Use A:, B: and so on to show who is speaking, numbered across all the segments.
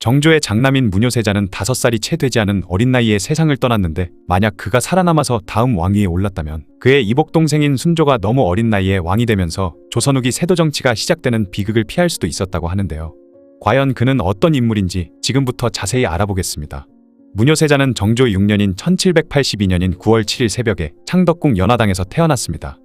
A: 정조의 장남인 문효세자는 5살이 채 되지 않은 어린 나이에 세상을 떠났는데 만약 그가 살아남아서 다음 왕위에 올랐다면 그의 이복동생인 순조가 너무 어린 나이에 왕이 되면서 조선 후기 세도 정치가 시작되는 비극을 피할 수도 있었다고 하는데요. 과연 그는 어떤 인물인지 지금부터 자세히 알아보겠습니다. 문효세자는 정조 6년인 1782년인 9월 7일 새벽에 창덕궁 연화당에서 태어났습니다.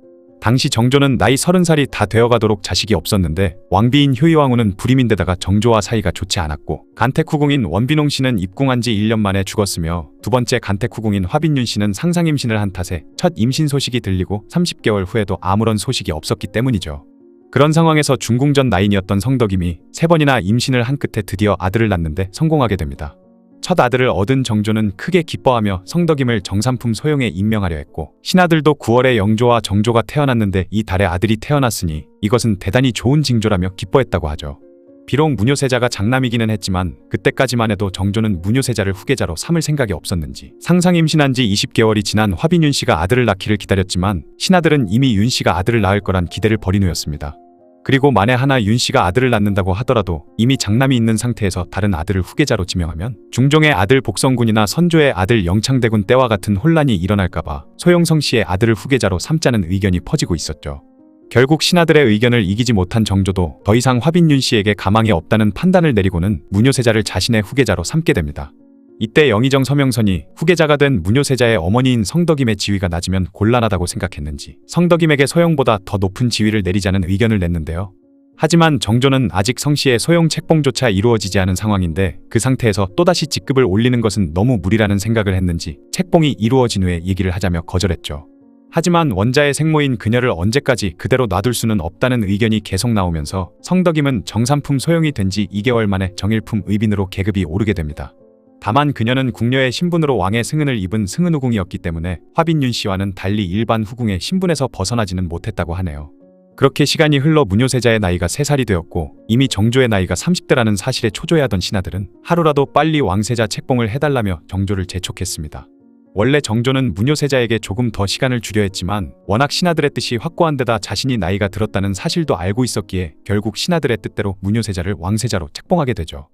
A: 당시 정조는 나이 30살이 다 되어가도록 자식이 없었는데 왕비인 효의왕후는 불임인데다가 정조와 사이가 좋지 않았고 간택후궁인 원빈홍 씨는 입궁한 지 1년 만에 죽었으며 두 번째 간택후궁인 화빈윤 씨는 상상임신을 한 탓에 첫 임신 소식이 들리고 30개월 후에도 아무런 소식이 없었기 때문이죠. 그런 상황에서 중궁전 나인이었던 성덕임이 3번이나 임신을 한 끝에 드디어 아들을 낳는데 성공하게 됩니다. 첫 아들을 얻은 정조는 크게 기뻐하며 성덕임을 정삼품 소용에 임명하려 했고 신하들도 9월에 영조와 정조가 태어났는데 이 달에 아들이 태어났으니 이것은 대단히 좋은 징조라며 기뻐했다고 하죠. 비록 문효세자가 장남이기는 했지만 그때까지만 해도 정조는 문효세자를 후계자로 삼을 생각이 없었는지 상상 임신한 지 20개월이 지난 화빈윤 씨가 아들을 낳기를 기다렸지만 신하들은 이미 윤 씨가 아들을 낳을 거란 기대를 버린 후였습니다. 그리고 만에 하나 윤 씨가 아들을 낳는다고 하더라도 이미 장남이 있는 상태에서 다른 아들을 후계자로 지명하면 중종의 아들 복성군이나 선조의 아들 영창대군 때와 같은 혼란이 일어날까봐 소영성 씨의 아들을 후계자로 삼자는 의견이 퍼지고 있었죠. 결국 신하들의 의견을 이기지 못한 정조도 더 이상 화빈윤 씨에게 가망이 없다는 판단을 내리고는 문효세자를 자신의 후계자로 삼게 됩니다. 이때 영의정 서명선이 후계자가 된 문효세자의 어머니인 성덕임의 지위가 낮으면 곤란하다고 생각했는지 성덕임에게 소영보다 더 높은 지위를 내리자는 의견을 냈는데요. 하지만 정조는 아직 성씨의 소영 책봉조차 이루어지지 않은 상황인데 그 상태에서 또다시 직급을 올리는 것은 너무 무리라는 생각을 했는지 책봉이 이루어진 후에 얘기를 하자며 거절했죠. 하지만 원자의 생모인 그녀를 언제까지 그대로 놔둘 수는 없다는 의견이 계속 나오면서 성덕임은 정삼품 소영이 된 지 2개월 만에 정일품 의빈으로 계급이 오르게 됩니다. 다만 그녀는 궁녀의 신분으로 왕의 승은을 입은 승은후궁이었기 때문에 화빈윤 씨와는 달리 일반 후궁의 신분에서 벗어나지는 못했다고 하네요. 그렇게 시간이 흘러 문효세자의 나이가 3살이 되었고 이미 정조의 나이가 30대라는 사실에 초조해하던 신하들은 하루라도 빨리 왕세자 책봉을 해달라며 정조를 재촉했습니다. 원래 정조는 문효세자에게 조금 더 시간을 주려 했지만 워낙 신하들의 뜻이 확고한 데다 자신이 나이가 들었다는 사실도 알고 있었기에 결국 신하들의 뜻대로 문효세자를 왕세자로 책봉하게 되죠.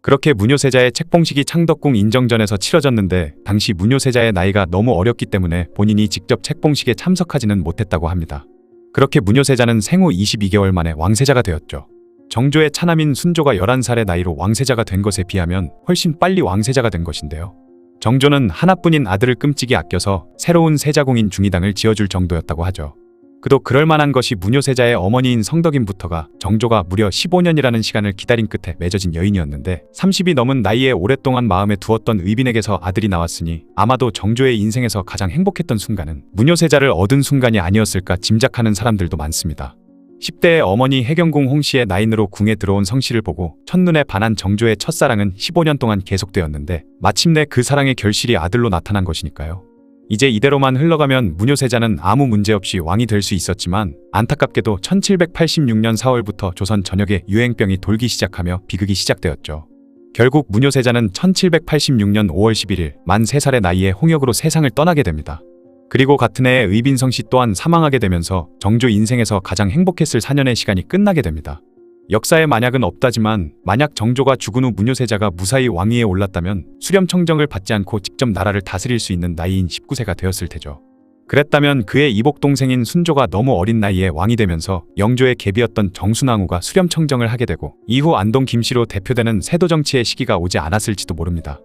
A: 그렇게 문효세자의 책봉식이 창덕궁 인정전에서 치러졌는데 당시 문효세자의 나이가 너무 어렸기 때문에 본인이 직접 책봉식에 참석하지는 못했다고 합니다. 그렇게 문효세자는 생후 22개월 만에 왕세자가 되었죠. 정조의 차남인 순조가 11살의 나이로 왕세자가 된 것에 비하면 훨씬 빨리 왕세자가 된 것인데요. 정조는 하나뿐인 아들을 끔찍이 아껴서 새로운 세자궁인 중의당을 지어줄 정도였다고 하죠. 그도 그럴 만한 것이 문효세자의 어머니인 성덕임부터가 정조가 무려 15년이라는 시간을 기다린 끝에 맺어진 여인이었는데 30이 넘은 나이에 오랫동안 마음에 두었던 의빈에게서 아들이 나왔으니 아마도 정조의 인생에서 가장 행복했던 순간은 문효세자를 얻은 순간이 아니었을까 짐작하는 사람들도 많습니다. 10대의 어머니 해경궁 홍씨의 나인으로 궁에 들어온 성씨를 보고 첫눈에 반한 정조의 첫사랑은 15년 동안 계속되었는데 마침내 그 사랑의 결실이 아들로 나타난 것이니까요. 이제 이대로만 흘러가면 문효세자는 아무 문제 없이 왕이 될 수 있었지만 안타깝게도 1786년 4월부터 조선 전역에 유행병이 돌기 시작하며 비극이 시작되었죠. 결국 문효세자는 1786년 5월 11일 만 3살의 나이에 홍역으로 세상을 떠나게 됩니다. 그리고 같은 해에 의빈성 씨 또한 사망하게 되면서 정조 인생에서 가장 행복했을 4년의 시간이 끝나게 됩니다. 역사에 만약은 없다지만 만약 정조가 죽은 후 문효세자가 무사히 왕위에 올랐다면 수렴청정을 받지 않고 직접 나라를 다스릴 수 있는 나이인 19세가 되었을 테죠. 그랬다면 그의 이복동생인 순조가 너무 어린 나이에 왕이 되면서 영조의 계비였던 정순왕후가 수렴청정을 하게 되고 이후 안동 김씨로 대표되는 세도정치의 시기가 오지 않았을지도 모릅니다.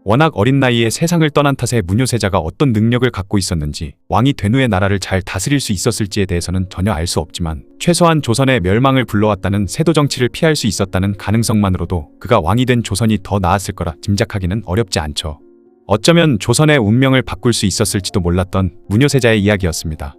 A: 워낙 어린 나이에 세상을 떠난 탓에 문효세자가 어떤 능력을 갖고 있었는지 왕이 된 후에 나라를 잘 다스릴 수 있었을지에 대해서는 전혀 알 수 없지만 최소한 조선의 멸망을 불러왔다는 세도 정치를 피할 수 있었다는 가능성만으로도 그가 왕이 된 조선이 더 나았을 거라 짐작하기는 어렵지 않죠. 어쩌면 조선의 운명을 바꿀 수 있었을지도 몰랐던 문효세자의 이야기였습니다.